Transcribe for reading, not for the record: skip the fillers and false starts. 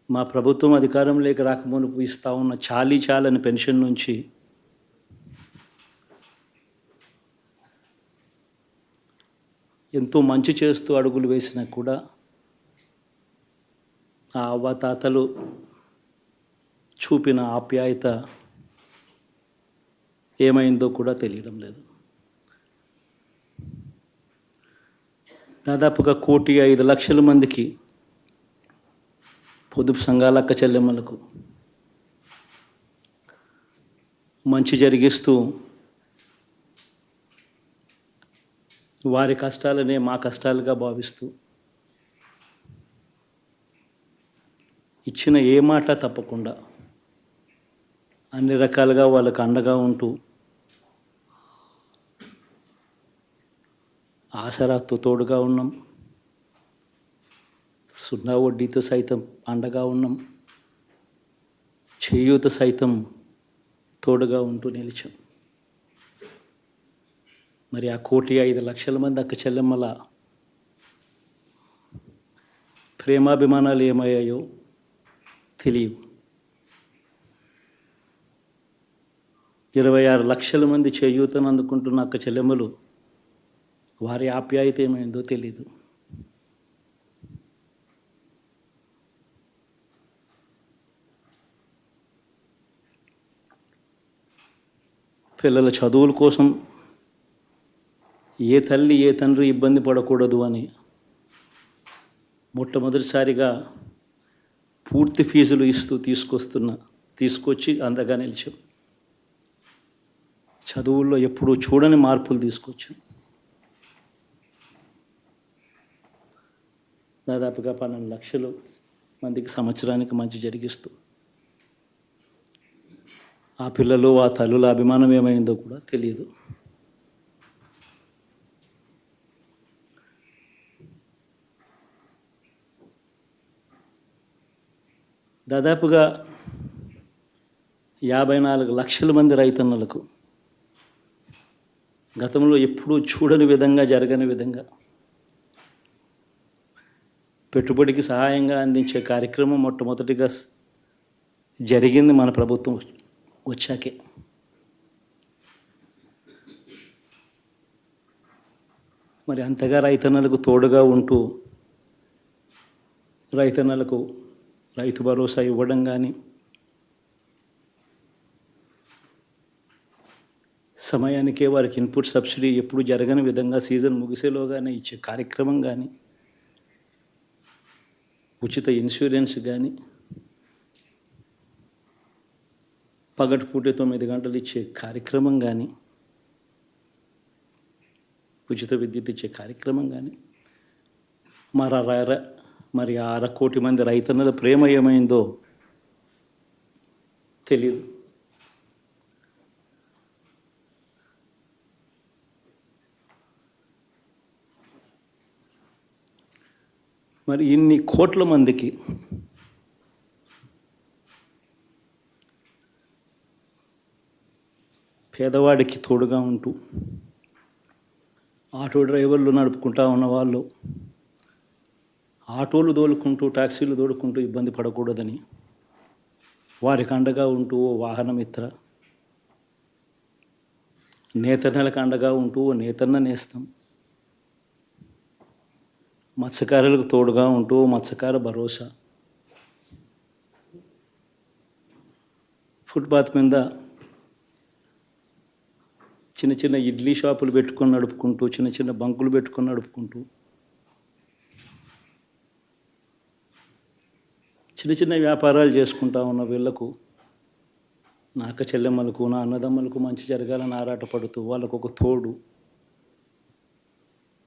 మా ప్రభుత్వం అధికారంలోకి రాకమునుపు ఇస్తా ఉన్న చాలని పెన్షన్ నుంచి ఎంతో మంచి చేస్తూ అడుగులు వేసినా కూడా ఆ అవ్వాతాతలు చూపిన ఆప్యాయత ఏమైందో కూడా తెలియడం లేదు. దాదాపుగా 1,05,00,000 మందికి పొదుపు సంఘాల అక్క చెల్లెమ్మలకు మంచి జరిగిస్తూ వారి కష్టాలనే మా కష్టాలుగా భావిస్తూ ఇచ్చిన ఏ మాట తప్పకుండా అన్ని రకాలుగా వాళ్ళకు అండగా ఉంటూ ఆసరాతో తోడుగా ఉన్నాం, సున్నా వడ్డీతో సైతం అండగా ఉన్నాం, చేయూత సైతం తోడుగా ఉంటూ నిలిచాం. మరి ఆ 1,05,00,000 మంది అక్క చెల్లెమ్మల ప్రేమాభిమానాలు ఏమయ్యాయో తెలియవు. 26 లక్షల మంది చేయూతను అందుకుంటున్న అక్క చెల్లెమ్మలు వారి ఆప్యాయత ఏమైందో తెలీదు. పిల్లల చదువుల కోసం ఏ తల్లి ఏ తండ్రి ఇబ్బంది పడకూడదు అని మొట్టమొదటిసారిగా పూర్తి ఫీజులు ఇస్తూ తీసుకొచ్చి అందగా నిలిచాం. చదువుల్లో ఎప్పుడూ చూడని మార్పులు తీసుకొచ్చాం. దాదాపుగా 12 లక్షలు మందికి సంవత్సరానికి మంచి జరిగిస్తూ ఆ పిల్లలు ఆ తల్లుల అభిమానం ఏమైందో కూడా తెలియదు. దాదాపుగా 54 లక్షల మంది రైతన్నలకు గతంలో ఎప్పుడూ చూడని విధంగా జరగని విధంగా పెట్టుబడికి సహాయంగా అందించే కార్యక్రమం మొట్టమొదటిగా జరిగింది మన ప్రభుత్వం వచ్చాకే. మరి అంతగా రైతన్నలకు తోడుగా ఉంటూ రైతన్నలకు రైతు భరోసా ఇవ్వడం కానీ, సమయానికే వారికి ఇన్పుట్ సబ్సిడీ ఎప్పుడు జరగని విధంగా సీజన్ ముగిసేలోగానే ఇచ్చే కార్యక్రమం కానీ, ఉచిత ఇన్సూరెన్స్ కానీ, పగటిపూట 9 గంటలు ఇచ్చే కార్యక్రమం కానీ, ఉచిత విద్యుత్ ఇచ్చే కార్యక్రమం కానీ, మరి 1/2 కోటి మంది రైతన్నల ప్రేమ ఏమైందో తెలియదు. మరి ఇన్ని కోట్ల మందికి పేదవాడికి తోడుగా ఉంటూ ఆటో డ్రైవర్లు నడుపుకుంటా ఉన్నవాళ్ళు ఆటోలు తోలుకుంటూ టాక్సీలు తోలుకుంటూ ఇబ్బంది పడకూడదని వారికి అండగా ఉంటూ ఓ వాహనమిత్ర, నేతన్నలకు అండగా ఉంటూ ఓ నేతన్న నేస్తం, మత్స్యకారులకు తోడుగా ఉంటూ మత్స్యకార భరోసా, ఫుట్పాత్ మీద చిన్న చిన్న ఇడ్లీ షాపులు పెట్టుకొని నడుపుకుంటూ, చిన్న చిన్న బంకులు పెట్టుకొని నడుపుకుంటూ, చిన్న చిన్న వ్యాపారాలు చేసుకుంటా ఉన్న వీళ్లకు, నా అక్క చెల్లెమ్మలకు, నా అన్నదమ్మలకు మంచి జరగాలని ఆరాటపడుతూ వాళ్ళకు ఒక తోడు,